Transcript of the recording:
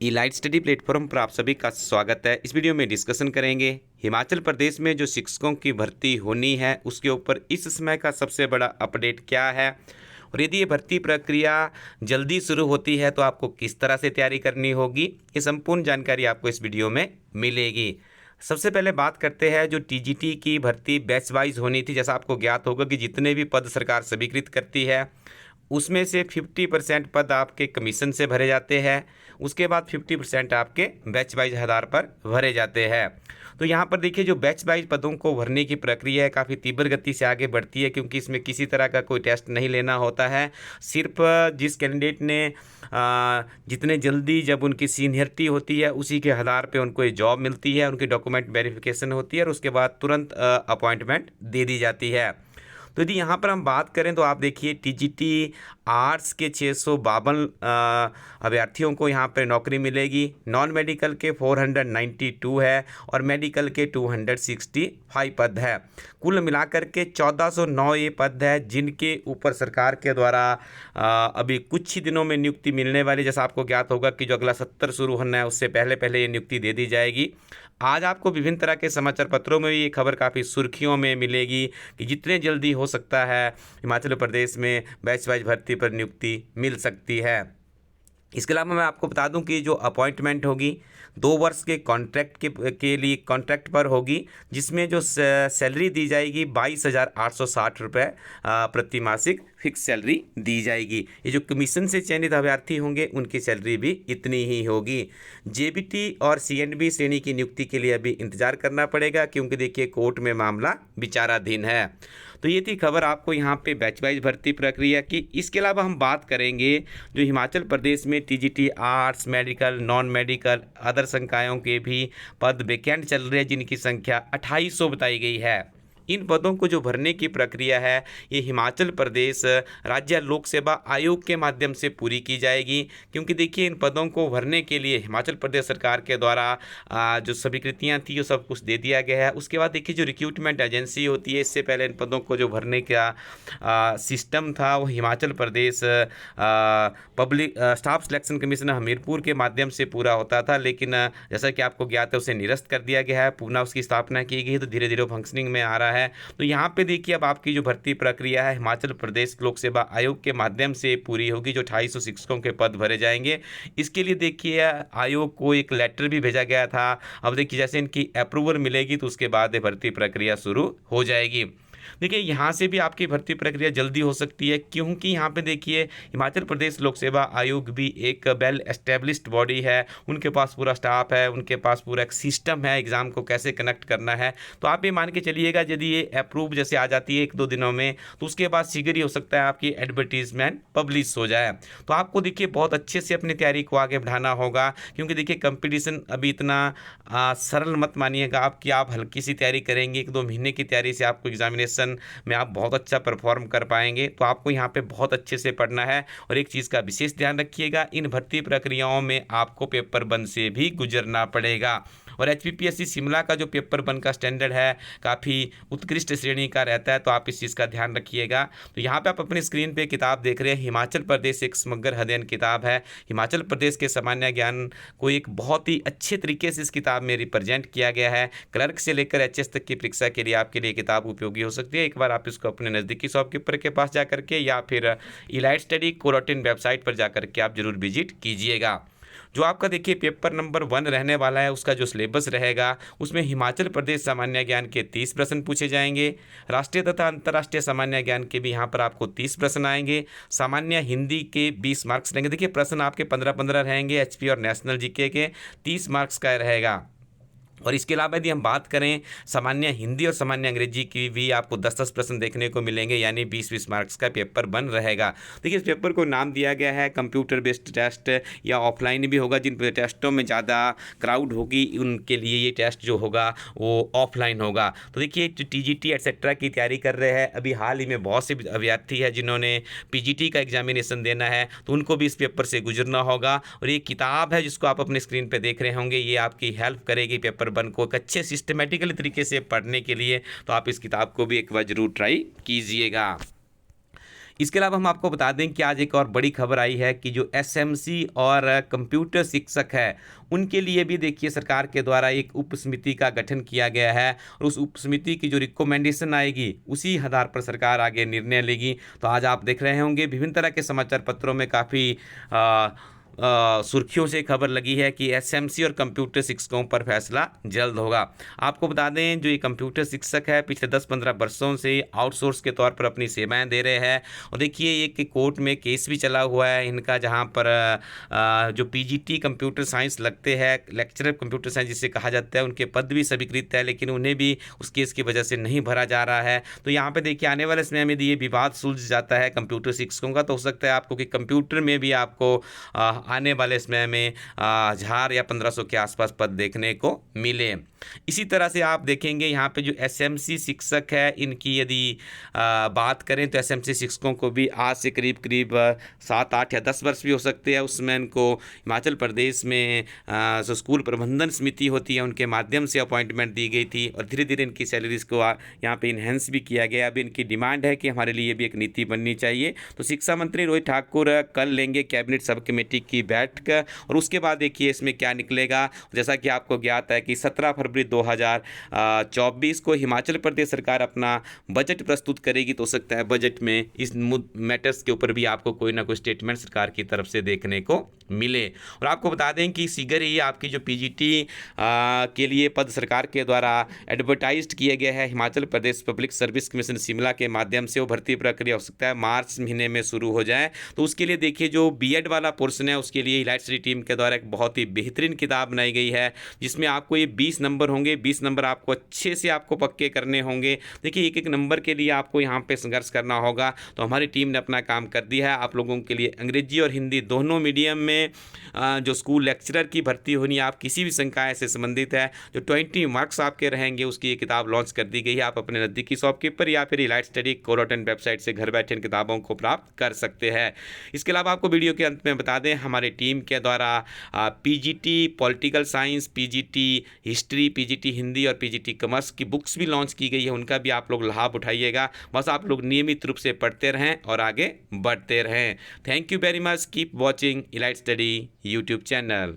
Elite study platform पर आप सभी का स्वागत है। इस वीडियो में डिस्कशन करेंगे हिमाचल प्रदेश में जो शिक्षकों की भर्ती होनी है उसके ऊपर इस समय का सबसे बड़ा अपडेट क्या है, और यदि ये भर्ती प्रक्रिया जल्दी शुरू होती है तो आपको किस तरह से तैयारी करनी होगी। ये संपूर्ण जानकारी आपको इस वीडियो में मिलेगी। सबसे पहले बात करते हैं जो टीजीटी की भर्ती बैच वाइज होनी थी। जैसा आपको ज्ञात होगा कि जितने भी पद सरकार स्वीकृत करती है उसमें से 50% पद आपके कमीशन से भरे जाते हैं, उसके बाद 50% आपके बैच वाइज आधार पर भरे जाते हैं। तो यहाँ पर देखिए जो बैच वाइज पदों को भरने की प्रक्रिया है काफ़ी तीव्र गति से आगे बढ़ती है, क्योंकि इसमें किसी तरह का कोई टेस्ट नहीं लेना होता है। सिर्फ जिस कैंडिडेट ने जितने जल्दी जब उनकी सीनियरिटी होती है उसी के आधार पे उनको ये जॉब मिलती है, उनकी डॉक्यूमेंट वेरिफिकेशन होती है और उसके बाद तुरंत अपॉइंटमेंट दे दी जाती है। तो यदि यहाँ पर हम बात करें तो आप देखिए टीजीटी आर्ट्स के 652 अभ्यर्थियों को यहाँ पर नौकरी मिलेगी। नॉन मेडिकल के 492 है और मेडिकल के 265 पद है। कुल मिलाकर के 1409 ये पद है जिनके ऊपर सरकार के द्वारा अभी कुछ ही दिनों में नियुक्ति मिलने वाली। जैसा आपको ज्ञात होगा कि जो अगला सत्र शुरू होना है उससे पहले पहले ये नियुक्ति दे दी जाएगी। आज आपको विभिन्न तरह के समाचार पत्रों में भी ये खबर काफ़ी सुर्खियों में मिलेगी कि जितने जल्दी हो सकता है हिमाचल प्रदेश में बैच वाइज भर्ती पर नियुक्ति मिल सकती है। इसके अलावा मैं आपको बता दूं कि जो अपॉइंटमेंट होगी 2 वर्ष के कॉन्ट्रैक्ट के लिए कॉन्ट्रैक्ट पर होगी, जिसमें जो सैलरी दी जाएगी 22,860 रुपये प्रति मासिक फिक्स सैलरी दी जाएगी। ये जो कमीशन से चयनित अभ्यर्थी होंगे उनकी सैलरी भी इतनी ही होगी। जेबीटी और सीएनबी श्रेणी की नियुक्ति के लिए अभी इंतजार करना पड़ेगा, क्योंकि देखिए कोर्ट में मामला विचाराधीन है। तो ये थी खबर आपको यहाँ पे बैच वाइज भर्ती प्रक्रिया की। इसके अलावा हम बात करेंगे जो हिमाचल प्रदेश में TGT arts, medical, non medical, other संकायों के भी पद वैकेंट चल रहे हैं जिनकी संख्या 2800 बताई गई है। इन पदों को जो भरने की प्रक्रिया है ये हिमाचल प्रदेश राज्य लोक सेवा आयोग के माध्यम से पूरी की जाएगी, क्योंकि देखिए इन पदों को भरने के लिए हिमाचल प्रदेश सरकार के द्वारा जो स्वीकृतियां थी वो सब कुछ दे दिया गया है। उसके बाद देखिए जो रिक्रूटमेंट एजेंसी होती है इससे पहले इन पदों को जो भरने का सिस्टम था वो Himachal Pradesh public staff selection commission Hamirpur के माध्यम से पूरा होता था, लेकिन जैसा कि आपको ज्ञात है उसे निरस्त कर दिया गया है। पुनः उसकी स्थापना की गई, तो धीरे धीरे फंक्शनिंग में आ रहा है। तो यहाँ पे देखिए अब आपकी जो भर्ती प्रक्रिया है हिमाचल प्रदेश लोक सेवा आयोग के माध्यम से पूरी होगी। जो 250 शिक्षकों के पद भरे जाएंगे इसके लिए देखिए आयोग को एक लेटर भी भेजा गया था। अब देखिए जैसे इनकी अप्रूवल मिलेगी तो उसके बाद ये भर्ती प्रक्रिया शुरू हो जाएगी। देखिए यहाँ से भी आपकी भर्ती प्रक्रिया जल्दी हो सकती है, क्योंकि यहाँ पे देखिए हिमाचल प्रदेश लोक सेवा आयोग भी एक वेल एस्टेब्लिश्ड बॉडी है। उनके पास पूरा स्टाफ है, उनके पास पूरा एक सिस्टम है एग्ज़ाम को कैसे कनेक्ट करना है। तो आप ये मान के चलिएगा यदि ये अप्रूव जैसे आ जाती है 1-2 दिनों में तो उसके बाद शीघ्र ही हो सकता है आपकी एडवर्टीजमेंट पब्लिश हो जाए। तो आपको देखिए बहुत अच्छे से अपनी तैयारी को आगे बढ़ाना होगा, क्योंकि देखिए कंपटीशन अभी इतना सरल मत मानिएगा आप कि आप हल्की सी तैयारी करेंगे 1-2 महीने की तैयारी से आपको एग्जामिनेशन में आप बहुत अच्छा परफॉर्म कर पाएंगे। तो आपको यहाँ पे बहुत अच्छे से पढ़ना है। और एक चीज़ का विशेष ध्यान रखिएगा, इन भर्ती प्रक्रियाओं में आपको पेपर 1 से भी गुजरना पड़ेगा। और एचपीपीएससी शिमला का जो पेपर 1 का स्टैंडर्ड है काफ़ी उत्कृष्ट श्रेणी का रहता है, तो आप इस चीज़ का ध्यान रखिएगा। तो यहाँ पे आप अपनी स्क्रीन पे किताब देख रहे हैं, हिमाचल प्रदेश एक समग्र अध्ययन किताब है। हिमाचल प्रदेश के सामान्य ज्ञान को एक बहुत ही अच्छे तरीके से इस किताब में रिप्रेजेंट किया गया है। क्लर्क से लेकर एचएस तक की परीक्षा के लिए आपके लिए किताब उपयोगी हो सकती है। एक बार आप इसको अपने नज़दीकी शॉपकीपर के पास जा करके या फिर इलाइट स्टडी कोरोटिन वेबसाइट पर जा करके आप जरूर विजिट कीजिएगा। जो आपका देखिए पेपर नंबर 1 रहने वाला है उसका जो सिलेबस रहेगा उसमें हिमाचल प्रदेश सामान्य ज्ञान के 30 प्रश्न पूछे जाएंगे। राष्ट्रीय तथा अंतर्राष्ट्रीय सामान्य ज्ञान के भी यहाँ पर आपको 30 प्रश्न आएंगे। सामान्य हिंदी के 20 मार्क्स रहेंगे। देखिए प्रश्न आपके 15-15 रहेंगे। एचपी और नेशनल जीके के 30 मार्क्स का रहेगा। और इसके अलावा यदि हम बात करें सामान्य हिंदी और सामान्य अंग्रेजी की भी आपको 10-10 प्रश्न देखने को मिलेंगे, यानी 20-20 मार्क्स का पेपर 1 रहेगा। देखिए इस पेपर को नाम दिया गया है कंप्यूटर बेस्ड टेस्ट, या ऑफलाइन भी होगा। जिन टेस्टों में ज़्यादा क्राउड होगी उनके लिए ये टेस्ट जो होगा वो ऑफलाइन होगा। तो देखिए जो टीजीटी एटसेट्रा की तैयारी कर रहे हैं, अभी हाल ही में बहुत से अभ्यर्थी है जिन्होंने पीजीटी का एग्जामिनेशन देना है, तो उनको भी इस पेपर से गुजरना होगा। और ये किताब है जिसको आप अपने स्क्रीन पर देख रहे होंगे, ये आपकी हेल्प करेगी पेपर 1 को एक अच्छे सिस्टमेटिकली तरीके से पढ़ने के लिए। तो आप इस किताब को भी एक बार जरूर ट्राई कीजिएगा। इसके अलावा हम आपको बता दें कि आज एक और बड़ी खबर आई है कि जो एसएमसी और कंप्यूटर शिक्षक है उनके लिए भी देखिए सरकार के द्वारा एक उप समिति का गठन किया गया है और उस उप समिति की जो रिकमेंडेशन आएगी उसी आधार पर सरकार आगे निर्णय लेगी। तो आज आप देख रहे होंगे विभिन्न तरह के समाचार पत्रों में काफ़ी सुर्खियों से खबर लगी है कि एसएमसी और कंप्यूटर शिक्षकों पर फैसला जल्द होगा। आपको बता दें जो ये कंप्यूटर शिक्षक है पिछले 10-15 वर्षों से आउटसोर्स के तौर पर अपनी सेवाएं दे रहे हैं और देखिए ये कि कोर्ट में केस भी चला हुआ है इनका, जहां पर जो पीजीटी कंप्यूटर साइंस लगते हैं, लेक्चरर कंप्यूटर साइंस जिसे कहा जाता है, उनके पद भी स्वीकृत है लेकिन उन्हें भी उस केस की वजह से नहीं भरा जा रहा है। तो यहाँ पर देखिए आने वाले समय में ये विवाद सुलझ जाता है कंप्यूटर शिक्षकों का, तो हो सकता है आपको कि कंप्यूटर में भी आपको आने वाले समय में 1000 या 1500 के आसपास पद देखने को मिले। इसी तरह से आप देखेंगे यहाँ पे जो एसएमसी शिक्षक है इनकी यदि बात करें तो एसएमसी शिक्षकों को भी आज से करीब 7, 8 या 10 वर्ष भी हो सकते हैं, उसमें इनको हिमाचल प्रदेश में जो स्कूल प्रबंधन समिति होती है उनके माध्यम से अपॉइंटमेंट दी गई थी और धीरे धीरे इनकी सैलरीज को यहाँ पे इन्हेंस भी किया गया। अभी इनकी डिमांड है कि हमारे लिए भी एक नीति बननी चाहिए। तो शिक्षा मंत्री रोहित ठाकुर कल लेंगे कैबिनेट सब कमेटी की बैठक और उसके बाद देखिए इसमें क्या निकलेगा। जैसा कि आपको ज्ञात है कि 17 फरवरी 2024 को हिमाचल प्रदेश सरकार अपना बजट प्रस्तुत करेगी, तो हो सकता है बजट में इस मैटर्स के ऊपर भी आपको कोई ना कोई स्टेटमेंट सरकार की तरफ से देखने को मिले। और आपको बता दें कि शीघ्र ही आपकी जो पीजीटी के लिए पद सरकार के द्वारा एडवर्टाइज्ड किए गए हैं Himachal Pradesh public service commission Shimla के माध्यम से, वो भर्ती प्रक्रिया हो सकता है मार्च महीने में शुरू हो जाए। तो उसके लिए देखिए जो बीएड वाला पोर्शन है उसके लिए इलाइट स्टडी टीम के द्वारा एक बहुत ही बेहतरीन किताब बनाई गई है जिसमें आपको ये 20 नंबर होंगे, 20 नंबर आपको अच्छे से आपको पक्के करने होंगे। देखिए एक एक नंबर के लिए आपको यहाँ पे संघर्ष करना होगा। तो हमारी टीम ने अपना काम कर दिया है आप लोगों के लिए अंग्रेजी और हिंदी दोनों मीडियम में जो स्कूल लेक्चरर की भर्ती होनी, आप किसी भी संकाय से संबंधित है, जो 20 मार्क्स आपके रहेंगे उसकी ये किताब लॉन्च कर दी गई है। आप अपने नज़दीकी शॉपकीपर या फिर इलाइट स्टडी कोरोटन वेबसाइट से घर बैठे इन किताबों को प्राप्त कर सकते हैं। इसके अलावा आपको वीडियो के अंत में बता दें हमारी टीम के द्वारा PGT political science, PGT history, PGT Hindi और पीजीटी कॉमर्स की बुक्स भी लॉन्च की गई है, उनका भी आप लोग लाभ उठाइएगा। बस आप लोग नियमित रूप से पढ़ते रहें और आगे बढ़ते रहें। Thank you very much, keep watching elite study YouTube channel.